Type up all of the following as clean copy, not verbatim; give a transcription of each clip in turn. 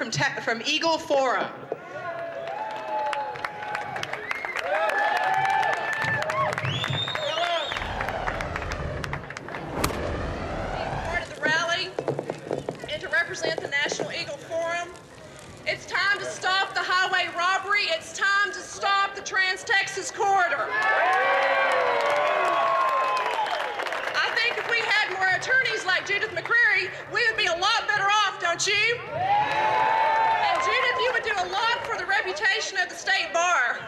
from Eagle Forum. Part of the rally and to represent the National Eagle Forum. It's time to stop the highway robbery. It's time to stop the Trans-Texas Corridor. I think if we had more attorneys like Judith McCreary, we would be a lot better off, don't you? And Judith, you would do a lot for the reputation of the state bar.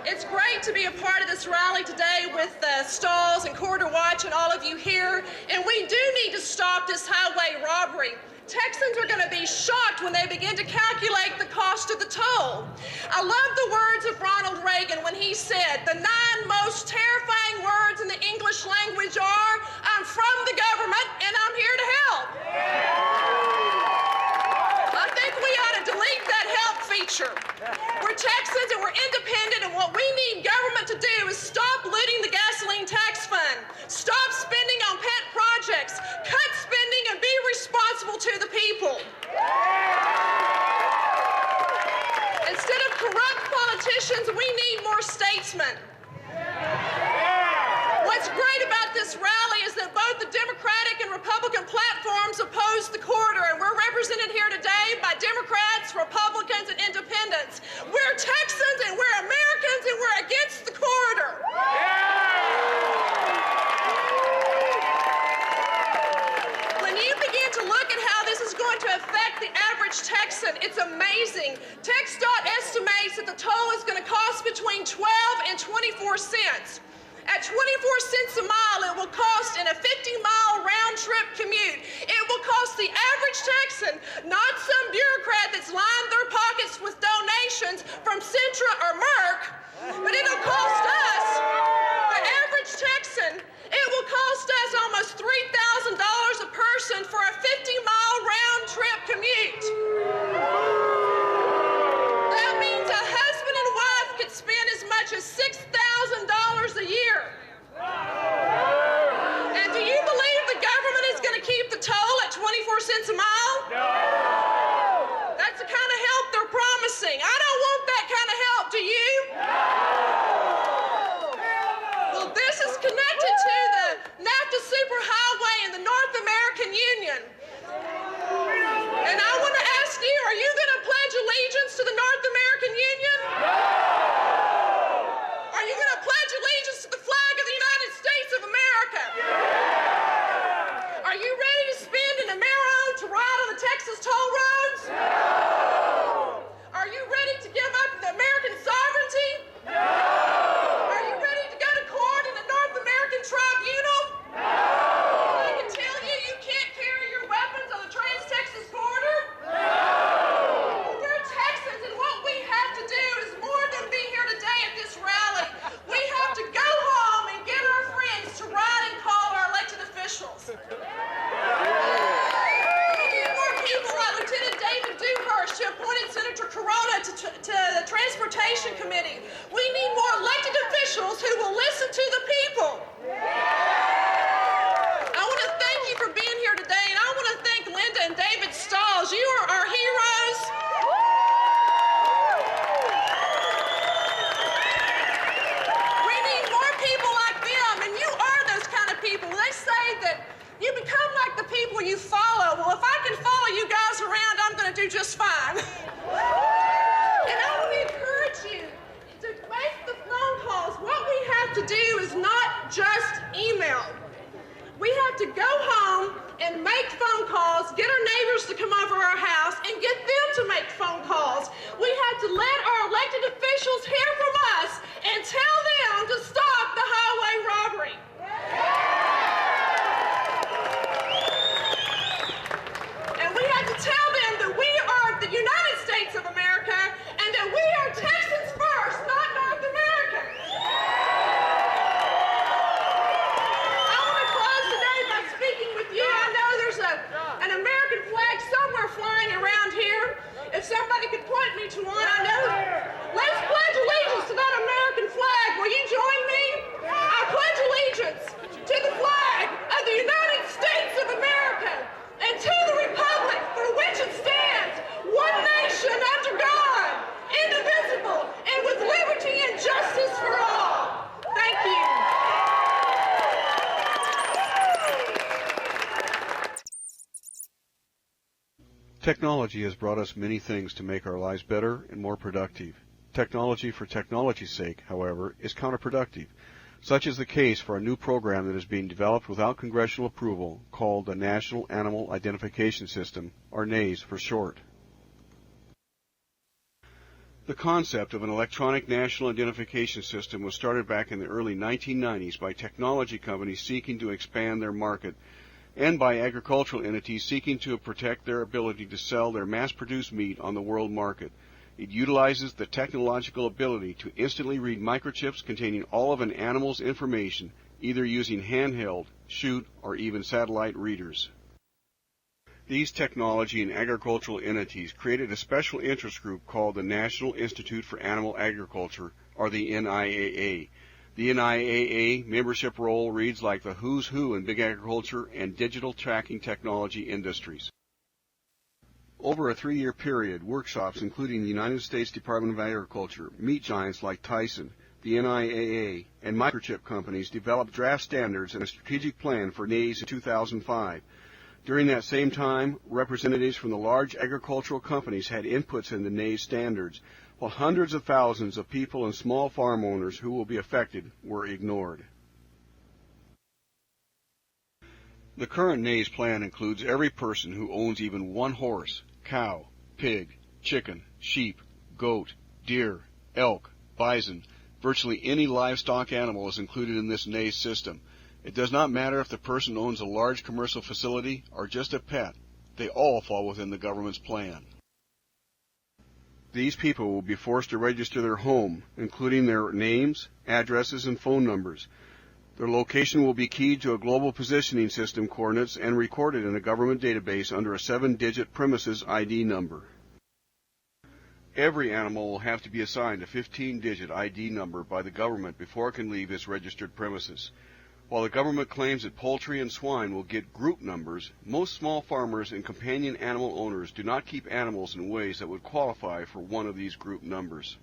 It's great to be a part of this rally today with Stalls and Corridor Watch and all of you here. And we do need to stop this highway robbery. Texans are going to be shocked when they begin to calculate the cost of the toll. I love the words of Ronald Reagan when he said, "The 9 most terrifying words in the English language are, I'm from the government and I'm here to help." I think we ought to delete that help feature. We're Texans and we're independent, and what we need government to do is stop looting the gasoline tax fund, stop spending on pet projects, cut spending, and be responsible to the people. Instead of corrupt politicians, we need more statesmen. What's great about this rally is that both the Democratic and Republican platforms oppose the corridor, and we're represented here today by Democrats, Republicans, and independents. We're Texans and we're Americans and we're against the corridor. When you begin to look at how this is going to affect the average Texan, it's amazing. TxDOT estimates that the toll is going to cost between 12 and 24 cents. At 24 cents a mile, it will cost in a 50-mile round-trip commute. It will cost the average Texan, not some bureaucrat that's lined their pockets with donations from Centra or Merck, but it'll cost us, the average Texan, it will cost us almost $3,000 a person for a 50-mile round-trip commute. That means a husband and wife could spend as much as $6,000 a year. And do you believe the government is going to keep the toll at 24 cents a mile? No! That's the kind of help they're promising. I don't want that kind of help, do you? No! Well, this is connected to the NAFTA Superhighway and the North American Union. And I want to ask you, are you going to pledge allegiance to the North American Union? No! Are you going to pledge allegiance to the flag of the United States of America? Yeah. Are you ready to spend an Amero to ride on the Texas toll roads? No. Are you ready to give up the American sovereignty? No. Are you ready to go to court in the North American Tribunal? No. I can tell you, you can't carry your weapons on the Trans-Texas Corridor? No. We're Texans, and what we have to do is more than be here today at this rally. We have to go home and get our friends to ride and call our elected officials. We need more people like Lieutenant David Dewhurst, who appointed Senator Corona to the Transportation Committee. We need more elected officials who will listen to the people. I want to thank you for being here today, and I want to thank Linda and David Stalls. You are our heroes. We need more people like them, and you are those kind of people. They say that you become like the people you follow. Well, if I can follow you guys around, I'm going to do just fine. And I want to encourage you to make the phone calls. What we have to do is not just email. We have to go home and make phone calls, get our neighbors to come over our house, and get them to make phone calls. We have to let our elected officials hear from us and tell them to stop the highway robbery. And we have to tell them that we are the United States of America and that we are Texans first, not North Americans. I want to close today by speaking with you. I know there's an American flag somewhere Technology has brought us many things to make our lives better and more productive. Technology for technology's sake, however, is counterproductive. Such is the case for a new program that is being developed without congressional approval called the National Animal Identification System, or NAIS for short. The concept of an electronic national identification system was started back in the early 1990s by technology companies seeking to expand their market and by agricultural entities seeking to protect their ability to sell their mass-produced meat on the world market. It utilizes the technological ability to instantly read microchips containing all of an animal's information, either using handheld, shoot, or even satellite readers. These technology and agricultural entities created a special interest group called the National Institute for Animal Agriculture, or the NIAA. The NIAA membership roll reads like the who's who in big agriculture and digital tracking technology industries. Over a 3-year period, workshops including the United States Department of Agriculture, meat giants like Tyson, the NIAA, and microchip companies developed draft standards and a strategic plan for NAIS in 2005. During that same time, representatives from the large agricultural companies had inputs in the NAIS standards, while hundreds of thousands of people and small farm owners who will be affected were ignored. The current NAIS plan includes every person who owns even one horse, cow, pig, chicken, sheep, goat, deer, elk, bison. Virtually any livestock animal is included in this NAIS system. It does not matter if the person owns a large commercial facility or just a pet. They all fall within the government's plan. These people will be forced to register their home, including their names, addresses, and phone numbers. Their location will be keyed to a global positioning system coordinates and recorded in a government database under a 7-digit premises ID number. Every animal will have to be assigned a 15-digit ID number by the government before it can leave its registered premises. While the government claims that poultry and swine will get group numbers, most small farmers and companion animal owners do not keep animals in ways that would qualify for one of these group numbers.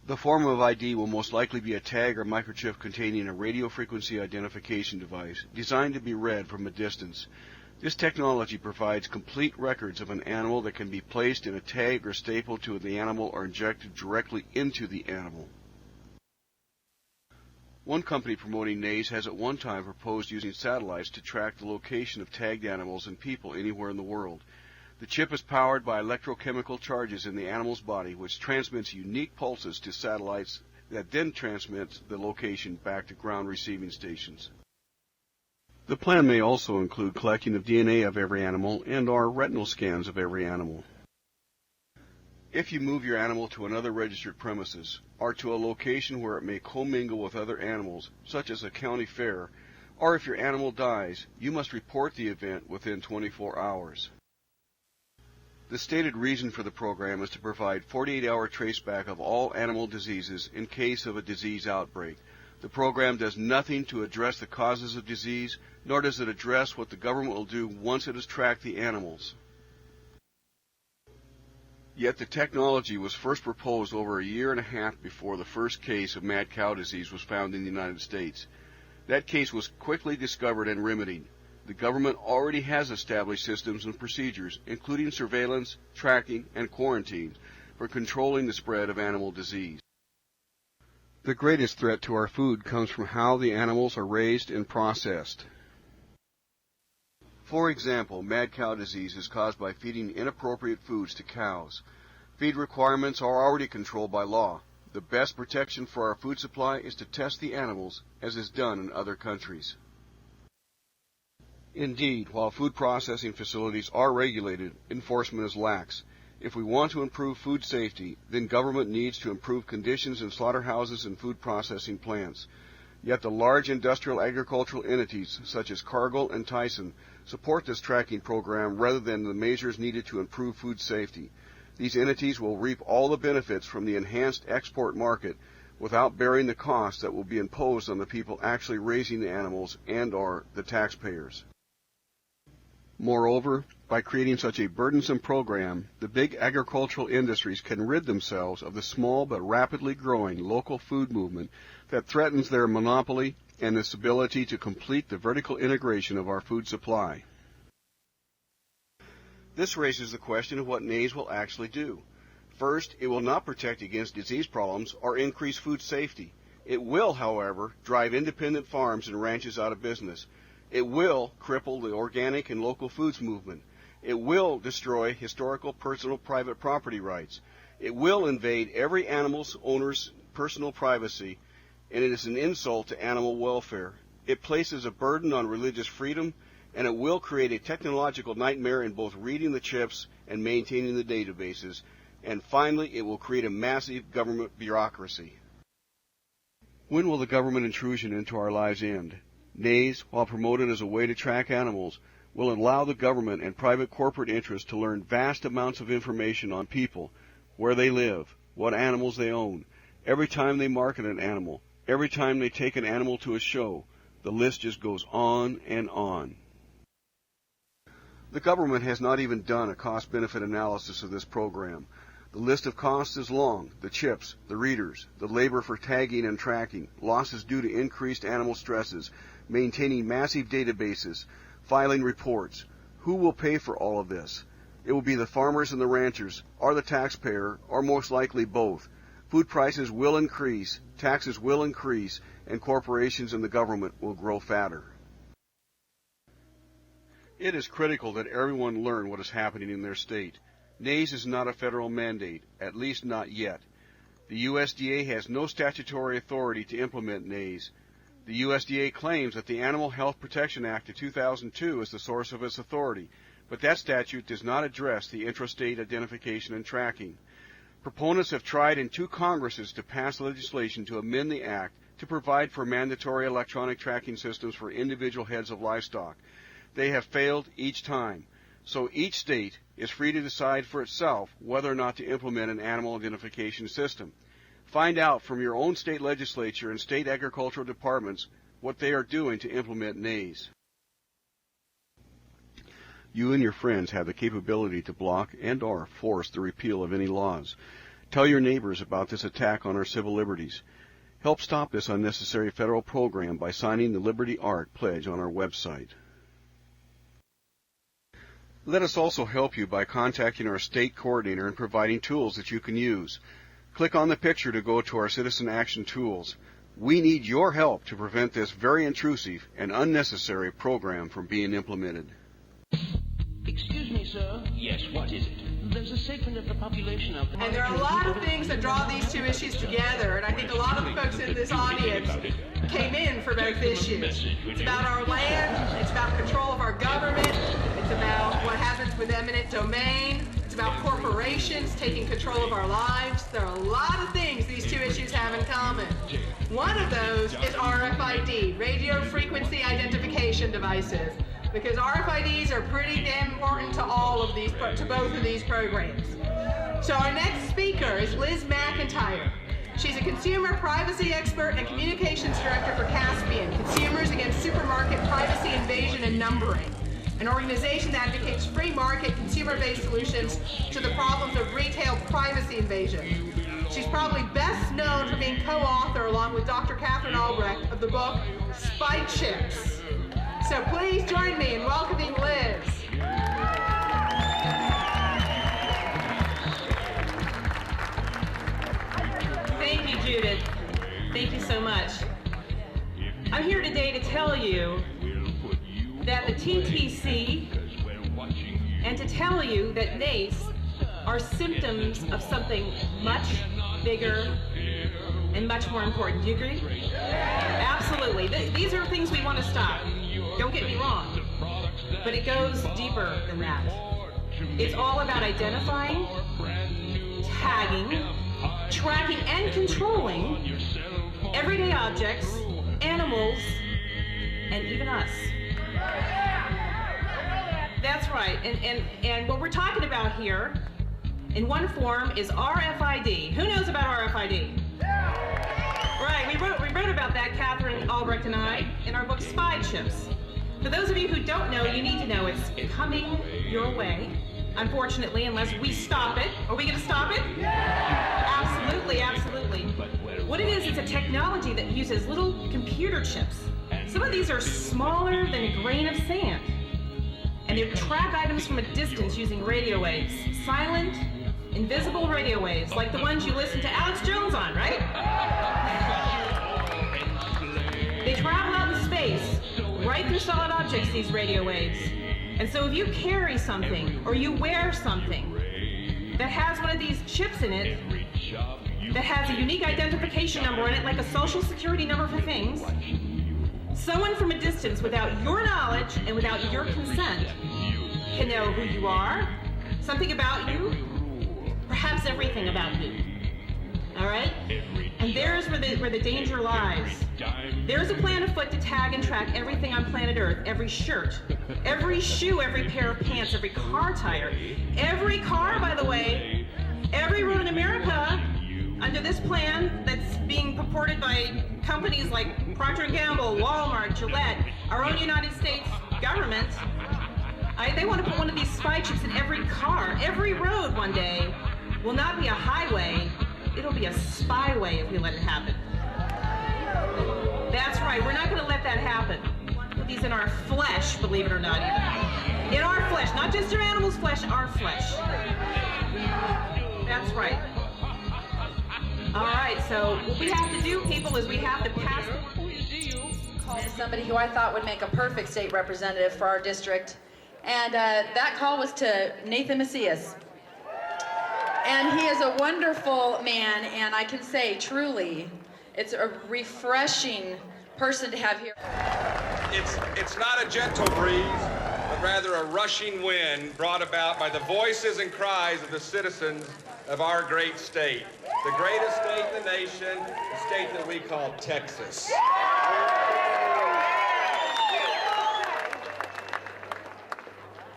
The form of ID will most likely be a tag or microchip containing a radio frequency identification device designed to be read from a distance. This technology provides complete records of an animal that can be placed in a tag or stapled to the animal or injected directly into the animal. One company promoting NAIS has at one time proposed using satellites to track the location of tagged animals and people anywhere in the world. The chip is powered by electrochemical charges in the animal's body, which transmits unique pulses to satellites that then transmits the location back to ground receiving stations. The plan may also include collecting of DNA of every animal and/or retinal scans of every animal. If you move your animal to another registered premises, or to a location where it may commingle with other animals, such as a county fair, or if your animal dies, you must report the event within 24 hours. The stated reason for the program is to provide 48-hour traceback of all animal diseases in case of a disease outbreak. The program does nothing to address the causes of disease, nor does it address what the government will do once it has tracked the animals. Yet the technology was first proposed over a year and a half before the first case of mad cow disease was found in the United States. That case was quickly discovered and remedied. The government already has established systems and procedures, including surveillance, tracking, and quarantine, for controlling the spread of animal disease. The greatest threat to our food comes from how the animals are raised and processed. For example, mad cow disease is caused by feeding inappropriate foods to cows. Feed requirements are already controlled by law. The best protection for our food supply is to test the animals, as is done in other countries. Indeed, while food processing facilities are regulated, enforcement is lax. If we want to improve food safety, then government needs to improve conditions in slaughterhouses and food processing plants. Yet the large industrial agricultural entities, such as Cargill and Tyson, support this tracking program rather than the measures needed to improve food safety. These entities will reap all the benefits from the enhanced export market without bearing the costs that will be imposed on the people actually raising the animals and/or the taxpayers. Moreover, by creating such a burdensome program, the big agricultural industries can rid themselves of the small but rapidly growing local food movement that threatens their monopoly and its ability to complete the vertical integration of our food supply. This raises the question of what NAES will actually do. First, it will not protect against disease problems or increase food safety. It will, however, drive independent farms and ranches out of business. It will cripple the organic and local foods movement. It will destroy historical personal private property rights. It will invade every animal owner's personal privacy, and it is an insult to animal welfare. It places a burden on religious freedom, and it will create a technological nightmare in both reading the chips and maintaining the databases. And finally, it will create a massive government bureaucracy. When will the government intrusion into our lives end? NAES, while promoted as a way to track animals, will allow the government and private corporate interests to learn vast amounts of information on people, where they live, what animals they own, every time they market an animal, every time they take an animal to a show. The list just goes on and on. The government has not even done a cost-benefit analysis of this program. The list of costs is long: the chips, the readers, the labor for tagging and tracking, losses due to increased animal stresses, maintaining massive databases, filing reports. Who will pay for all of this? It will be the farmers and the ranchers, or the taxpayer, or most likely both. Food prices will increase, taxes will increase, and corporations and the government will grow fatter. It is critical that everyone learn what is happening in their state. NAES is not a federal mandate, at least not yet. The USDA has no statutory authority to implement NAES. The USDA claims that the Animal Health Protection Act of 2002 is the source of its authority, but that statute does not address the intrastate identification and tracking. Proponents have tried in 2 Congresses to pass legislation to amend the Act to provide for mandatory electronic tracking systems for individual heads of livestock. They have failed each time, so each state is free to decide for itself whether or not to implement an animal identification system. Find out from your own state legislature and state agricultural departments what they are doing to implement NAES. You and your friends have the capability to block and/or force the repeal of any laws. Tell your neighbors about this attack on our civil liberties. Help stop this unnecessary federal program by signing the Liberty Arc Pledge on our website. Let us also help you by contacting our state coordinator and providing tools that you can use. Click on the picture to go to our Citizen Action Tools. We need your help to prevent this very intrusive and unnecessary program from being implemented. Excuse me, sir. Yes, what is it? There's a segment of the population out there. And there are a lot of things that draw these 2 issues together, and I think a lot of the folks in this audience came in for both issues. It's about our land, it's about control of our government, it's about what happens with eminent domain, it's about corporations taking control of our lives. There are a lot of things these 2 issues have in common. One of those is RFID, radio frequency identification devices, because RFIDs are pretty damn important to to both of these programs. So our next speaker is Liz McIntyre. She's a consumer privacy expert and communications director for Caspian, Consumers Against Supermarket Privacy Invasion and Numbering, an organization that advocates free market, consumer-based solutions to the problems of retail privacy invasion. She's probably best known for being co-author, along with Dr. Catherine Albrecht, of the book Spy Chips. So please join me in welcoming Liz. Thank you, Judith. Thank you so much. I'm here today to tell you that the TTC and to tell you that NAES are symptoms of something much bigger and much more important. Do you agree? Absolutely. These are things we want to stop. Don't get me wrong. But it goes deeper than that. It's all about identifying, tagging, tracking, and controlling everyday objects, animals, and even us. That's right. And what we're talking about here, in one form, is RFID. Who knows about RFID? Right, we wrote about that, Catherine Albrecht and I, in our book Spy Chips. For those of you who don't know, you need to know it's coming your way, unfortunately, unless we stop it. Are we going to stop it? Absolutely, absolutely. What it is, it's a technology that uses little computer chips. Some of these are smaller than a grain of sand. And and they track items from a distance using radio waves. Silent, invisible radio waves, like the ones you listen to Alex Jones on, right? They travel out in space, right through solid objects, these radio waves. And so if you carry something, or you wear something that has one of these chips in it, that has a unique identification number in it, like a social security number for things, someone from a distance, without your knowledge and without your consent, can know who you are, something about you, perhaps everything about you. All right? And there's where the danger lies. There's a plan afoot to tag and track everything on planet Earth, every shirt, every shoe, every pair of pants, every car tire, every car, by the way, every road in America, under this plan that's being purported by companies like Procter & Gamble, Walmart, Gillette, our own United States government. They want to put one of these spy chips in every car. Every road one day will not be a highway, it'll be a spyway if we let it happen. That's right, we're not going to let that happen. Put these in our flesh, believe it or not even. In our flesh, not just your animal's flesh, our flesh. That's right. All right, so what we have to do, people, is we have to pass the call to somebody who I thought would make a perfect state representative for our district. And that call was to Nathan Macias. And he is a wonderful man, and I can say, truly, it's a refreshing person to have here. It's not a gentle breeze, but rather a rushing wind brought about by the voices and cries of the citizens of our great state. The greatest state in the nation, the state that we call Texas.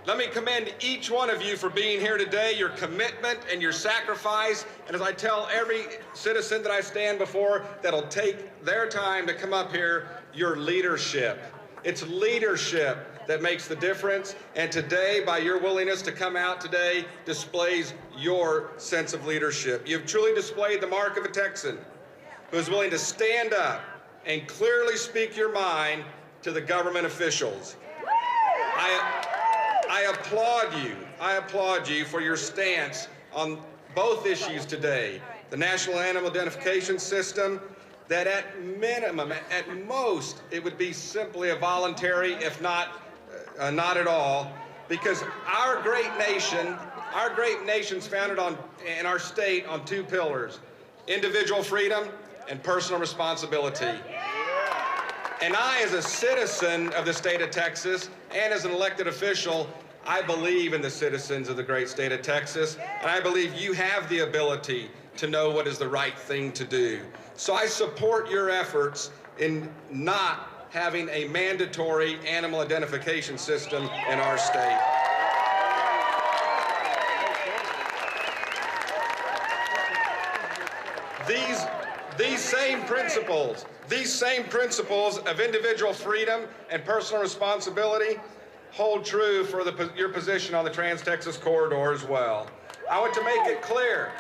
Let me commend each one of you for being here today, your commitment and your sacrifice. And as I tell every citizen that I stand before that'll take their time to come up here, your leadership. It's leadership that makes the difference. And today, by your willingness to come out today, displays your sense of leadership. You've truly displayed the mark of a Texan who is willing to stand up and clearly speak your mind to the government officials. I applaud you. I applaud you for your stance on both issues today. The National Animal Identification System, that at minimum, at most, it would be simply a voluntary, if not at all, because our great nation's founded in our state on two pillars: individual freedom and personal responsibility. And I, as a citizen of the state of Texas and as an elected official, I believe in the citizens of the great state of Texas, and I believe you have the ability to know what is the right thing to do. So I support your efforts in not having a mandatory animal identification system in our state. These same principles of individual freedom and personal responsibility hold true for your position on the Trans-Texas Corridor as well. I want to make it clear,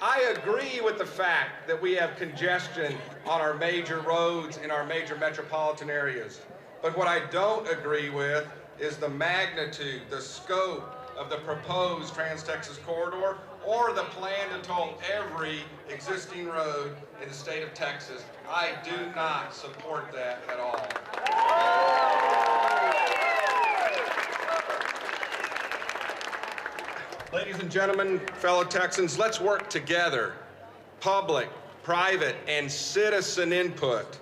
I agree with the fact that we have congestion on our major roads in our major metropolitan areas. But what I don't agree with is the magnitude, the scope of the proposed Trans-Texas Corridor or the plan to toll every existing road in the state of Texas. I do not support that at all. Ladies and gentlemen, fellow Texans, let's work together, public, private, and citizen input,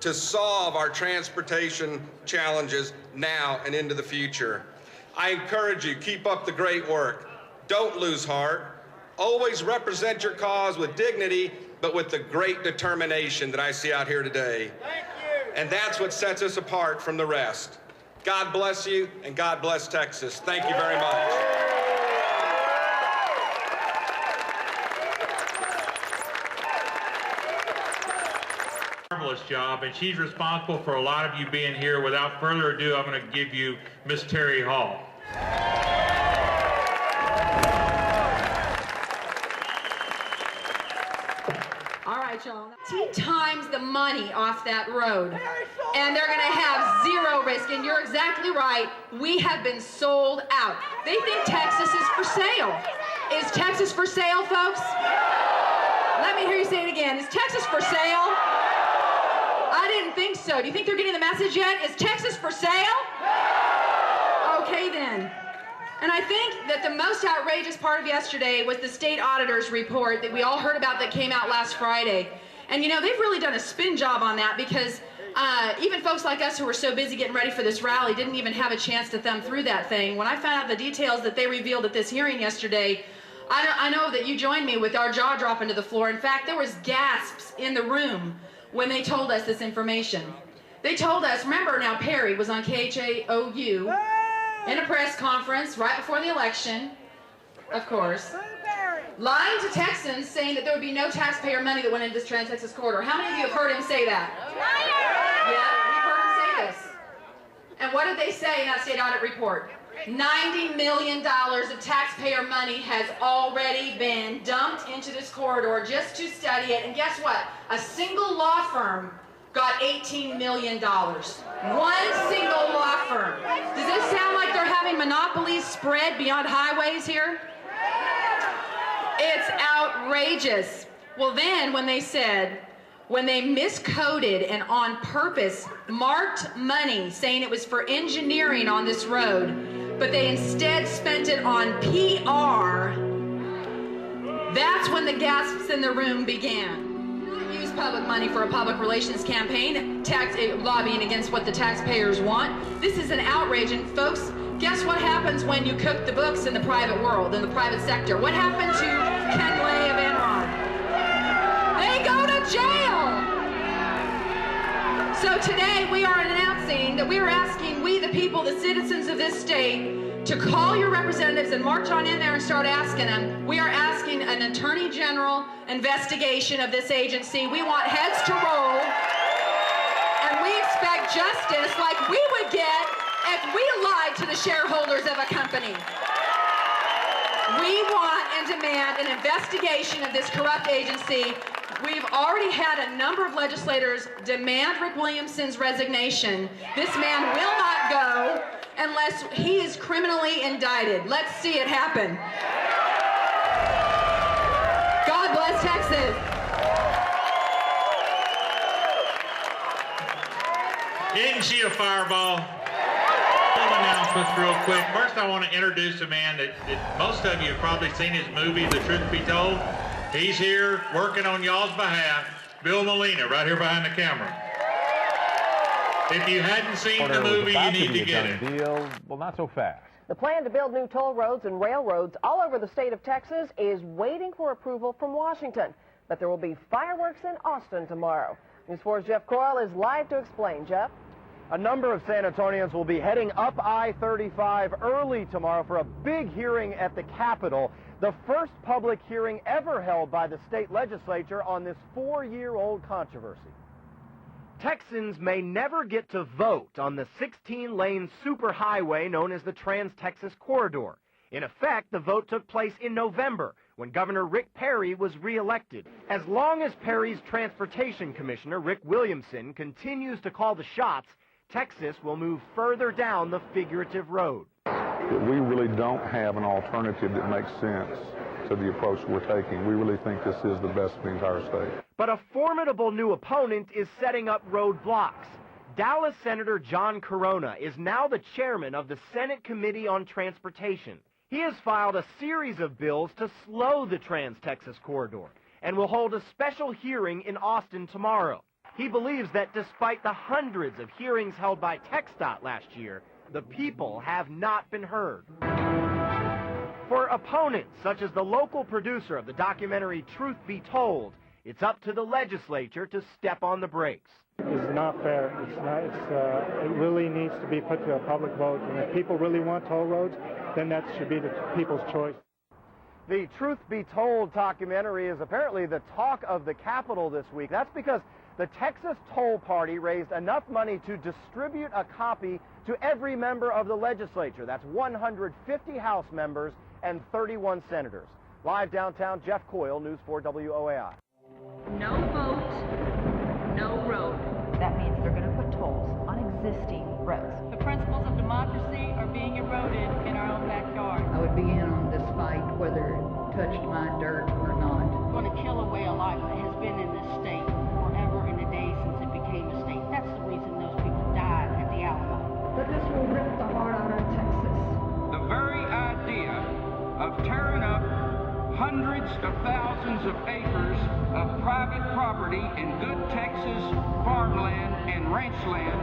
to solve our transportation challenges now and into the future. I encourage you, keep up the great work. Don't lose heart. Always represent your cause with dignity, but with the great determination that I see out here today. Thank you. And that's what sets us apart from the rest. God bless you, and God bless Texas. Thank you very much. Marvelous job, and she's responsible for a lot of you being here. Without further ado, I'm going to give you Miss Terry Hall. All right, y'all. 10 times the money off that road. and they're going to have zero risk. And you're exactly right. We have been sold out. They think Texas is for sale. Is Texas for sale, folks? Let me hear you say it again. Is Texas for sale? I didn't think so. Do you think they're getting the message yet? Is Texas for sale? Okay, then. And I think that the most outrageous part of yesterday was the state auditor's report that we all heard about that came out last Friday. And you know, they've really done a spin job on that because even folks like us who were so busy getting ready for this rally didn't even have a chance to thumb through that thing. When I found out the details that they revealed at this hearing yesterday, I know that you joined me with our jaw dropping to the floor. In fact, there was gasps in the room when they told us this information. They told us, remember now, Perry was on KHOU in a press conference right before the election, of course, lying to Texans saying that there would be no taxpayer money that went into this Trans-Texas corridor. How many of you have heard him say that? Yeah, we've heard him say this. And what did they say in that state audit report? $90 million of taxpayer money has already been dumped into this corridor just to study it. And guess what? A single law firm got $18 million. One single law firm. Does this sound like they're having monopolies spread beyond highways here? It's outrageous. Well, then when they miscoded and on purpose marked money saying it was for engineering on this road, but they instead spent it on PR, that's when the gasps in the room began. Use public money for a public relations campaign, lobbying against what the taxpayers want. This is an outrage, and folks, guess what happens when you cook the books in the private world, in the private sector? What happened to Ken Lay of Enron? They go to jail! So today we are announcing that we are asking we the people, the citizens of this state, to call your representatives and march on in there and start asking them. We are asking an Attorney General investigation of this agency. We want heads to roll, and we expect justice like we would get if we lied to the shareholders of a company. We want and demand an investigation of this corrupt agency. We've already had a number of legislators demand Rick Williamson's resignation. This man will not go unless he is criminally indicted. Let's see it happen. God bless Texas. Isn't she a fireball? Some announcements real quick. First, I want to introduce a man that most of you have probably seen his movie, The Truth Be Told. He's here working on y'all's behalf. Bill Molina, right here behind the camera. If you hadn't seen the movie, you need to get it. Well, not so fast. The plan to build new toll roads and railroads all over the state of Texas is waiting for approval from Washington. But there will be fireworks in Austin tomorrow. News 4's Jeff Coyle is live to explain. Jeff? A number of San Antonians will be heading up I-35 early tomorrow for a big hearing at the Capitol. The first public hearing ever held by the state legislature on this 4-year-old controversy. Texans may never get to vote on the 16-lane superhighway known as the Trans-Texas Corridor. In effect, the vote took place in November when Governor Rick Perry was reelected. As long as Perry's transportation commissioner, Rick Williamson, continues to call the shots, Texas will move further down the figurative road. We really don't have an alternative that makes sense to the approach we're taking. We really think this is the best for the entire state. But a formidable new opponent is setting up roadblocks. Dallas Senator John Corona is now the chairman of the Senate Committee on Transportation. He has filed a series of bills to slow the Trans-Texas Corridor and will hold a special hearing in Austin tomorrow. He believes that despite the hundreds of hearings held by TxDOT last year, the people have not been heard. For opponents, such as the local producer of the documentary Truth Be Told, it's up to the legislature to step on the brakes. It's not fair. It really needs to be put to a public vote. And if people really want toll roads, then that should be the people's choice. The Truth Be Told documentary is apparently the talk of the Capitol this week. That's because the Texas Toll Party raised enough money to distribute a copy to every member of the legislature. That's 150 House members and 31 senators. Live downtown, Jeff Coyle, News 4 WOAI. No vote, no road. That means they're going to put tolls whether it touched my dirt or not. Going to kill away a life that has been in this state forever and a day since it became a state. That's the reason those people died at the Alamo. But this will rip the heart out of Texas. The very idea of tearing up hundreds of thousands of acres of private property in good Texas farmland and ranch land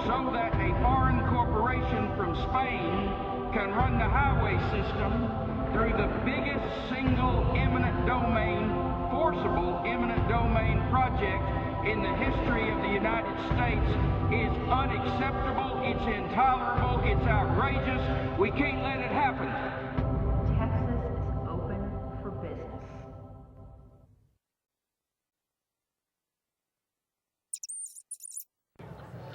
so that a foreign corporation from Spain can run the highway system through the biggest single eminent domain, forcible eminent domain project in the history of the United States is unacceptable, it's intolerable, it's outrageous. We can't let it happen.